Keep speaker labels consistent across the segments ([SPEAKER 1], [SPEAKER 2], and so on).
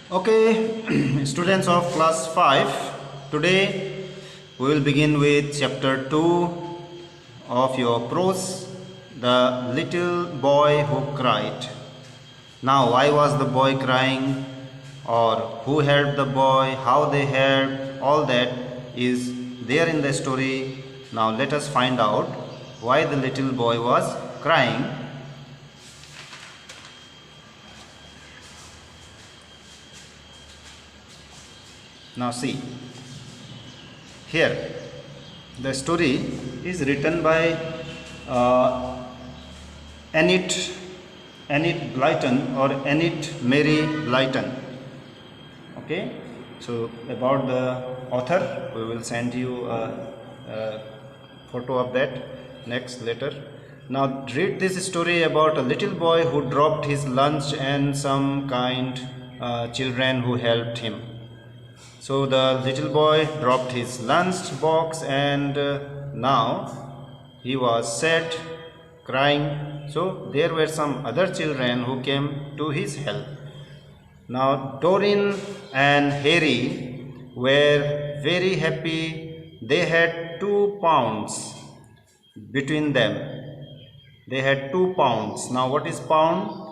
[SPEAKER 1] Okay, students of class 5, today we will begin with chapter 2 of your prose, The Little Boy Who Cried. Now, why was the boy crying, or who helped the boy, how they helped, all that is there in the story. Now, let us find out why the little boy was crying. Now, see. Here, the story is written by uh, Enid Blyton or Enid Mary Blyton. Okay, so about the author, we will send you a photo of that next later. Now, read this story about a little boy who dropped his lunch and some kind children who helped him. So the little boy dropped his lunch box and now he was sad, crying. So there were some other children who came to his help. Now Doreen and Harry were very happy. They had 2 pounds between them. They had 2 pounds. Now what is pound?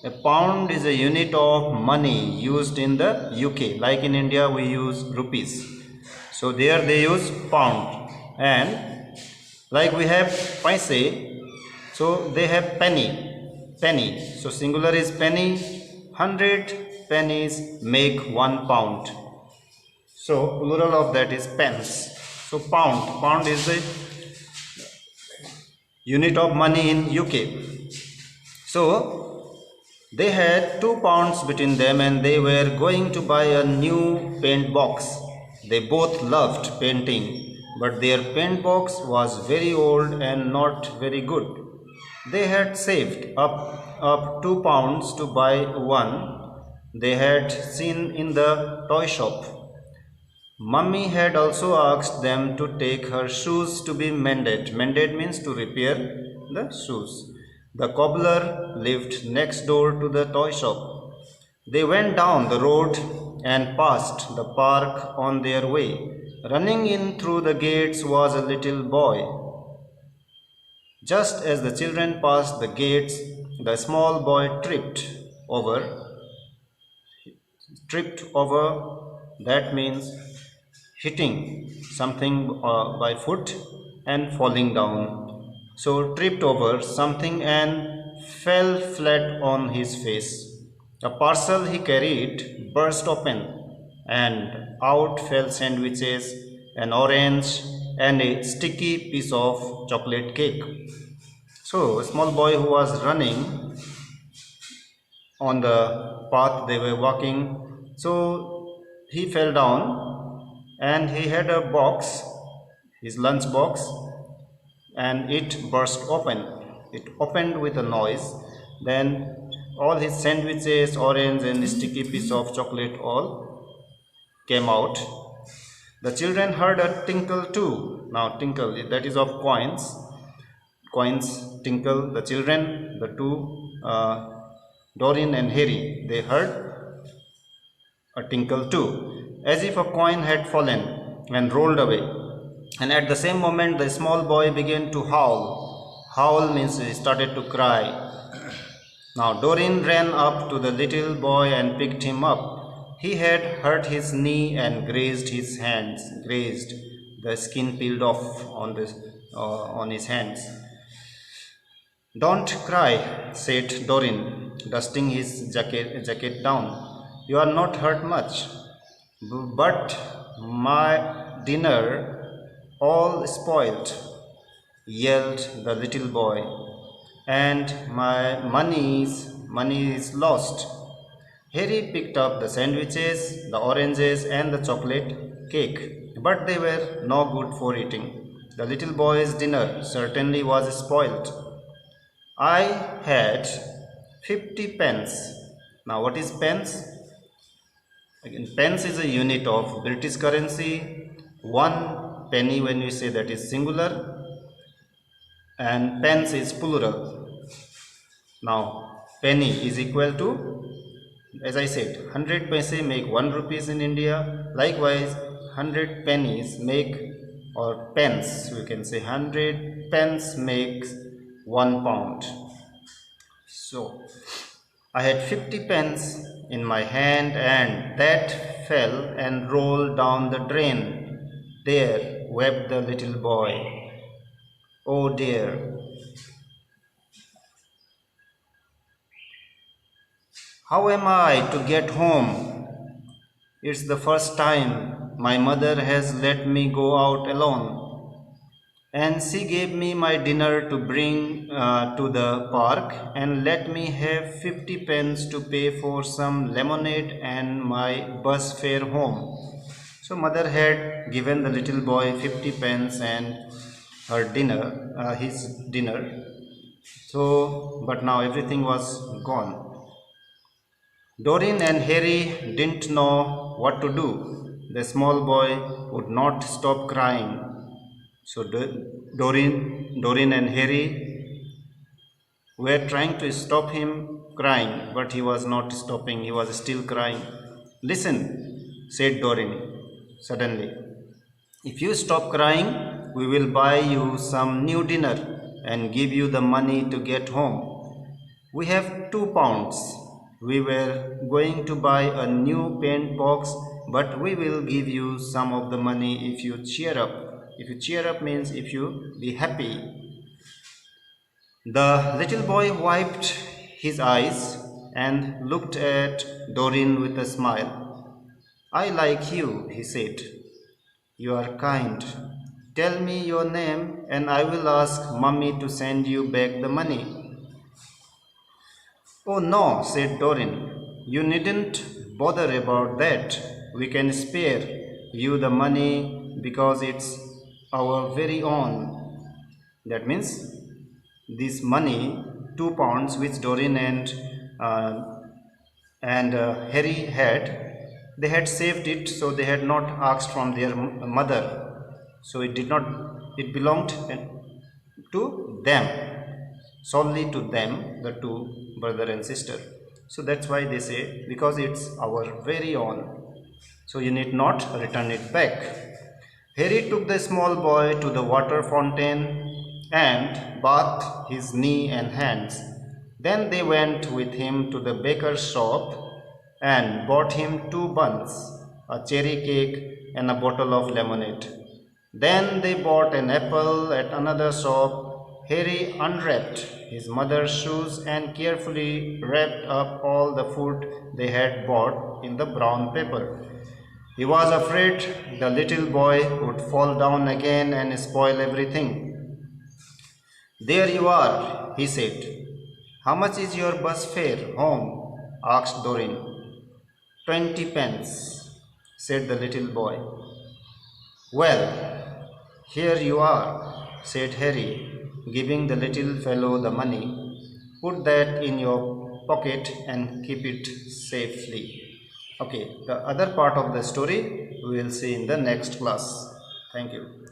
[SPEAKER 1] A pound is a unit of money used in the UK. Like in India we use rupees. So there they use pound. And like we have paise, so they have penny. Penny. So singular is penny. 100 pennies make 1 pound. So plural of that is pence. So pound. Pound is the unit of money in UK. So they had 2 pounds between them and they were going to buy a new paint box. They both loved painting, but their paint box was very old and not very good. They had saved up 2 pounds to buy one they had seen in the toy shop. Mummy had also asked them to take her shoes to be mended. Mended means to repair the shoes. The cobbler lived next door to the toy shop. They went down the road and passed the park on their way. Running in through the gates was a little boy. Just as the children passed the gates, the small boy over. Tripped over, that means hitting something by foot and falling down. So tripped over something and fell flat on his face. A parcel he carried burst open and out fell sandwiches, an orange and a sticky piece of chocolate cake. So a small boy who was running on the path they were walking, so he fell down and he had a box, his lunch box, and it burst open. It opened with a noise. Then all his sandwiches, orange and sticky piece of chocolate all came out. The children heard a tinkle too. Now tinkle, that is of coins. Coins tinkle. The children, the two Doreen and Harry, they heard a tinkle too, as if a coin had fallen and rolled away. And at the same moment, the small boy began to howl. Howl means he started to cry. Now Doreen ran up to the little boy and picked him up. He had hurt his knee and grazed his hands. Grazed, the skin peeled off on his hands. Don't cry, said Doreen, dusting his jacket down. You are not hurt much. But my dinner all spoilt, yelled the little boy, and my money is lost. Harry picked up the sandwiches, the oranges, and the chocolate cake, but they were no good for eating. The little boy's dinner certainly was spoilt. I had 50 pence. Now, what is pence? Again, pence is a unit of British currency. 1 penny, when we say, that is singular, and pence is plural. Now, penny is equal to As I said, 100 paise make 1 rupees in India. Likewise, 100 pennies make, or pence, we can say 100 pence makes 1 pound. So, I had 50 pence in my hand and that fell and rolled down the drain. There wept the little boy. Oh dear, how am I to get home? It's the first time my mother has let me go out alone. And she gave me my dinner to bring to the park and let me have 50 pence to pay for some lemonade and my bus fare home. So mother had given the little boy 50 pence and his dinner. So, but now everything was gone. Doreen and Harry didn't know what to do. The small boy would not stop crying. So Doreen and Harry were trying to stop him crying, but he was not stopping. He was still crying. Listen, said Doreen suddenly. If you stop crying, we will buy you some new dinner and give you the money to get home. We have 2 pounds. We were going to buy a new paint box, but we will give you some of the money if you cheer up. If you cheer up means if you be happy. The little boy wiped his eyes and looked at Doreen with a smile. I like you, he said. You are kind. Tell me your name and I will ask Mummy to send you back the money. Oh no, said Doreen. You needn't bother about that. We can spare you the money because it's our very own. That means this money, 2 pounds, which Doreen uh, and Harry they had saved it, so they had not asked from their mother. So it belonged to them, solely to them, the two brother and sister. So that's why they say, because it's our very own, so you need not return it back. Harry took the small boy to the water fountain and bathed his knee and hands. Then they went with him to the baker's shop and bought him 2 buns, a cherry cake, and a bottle of lemonade. Then they bought an apple at another shop. Harry unwrapped his mother's shoes and carefully wrapped up all the food they had bought in the brown paper. He was afraid the little boy would fall down again and spoil everything. There you are, he said. How much is your bus fare home? Asked Doreen. 20 pence, said the little boy. Well, here you are, said Harry, giving the little fellow the money. Put that in your pocket and keep it safely. Okay, the other part of the story we will see in the next class. Thank you.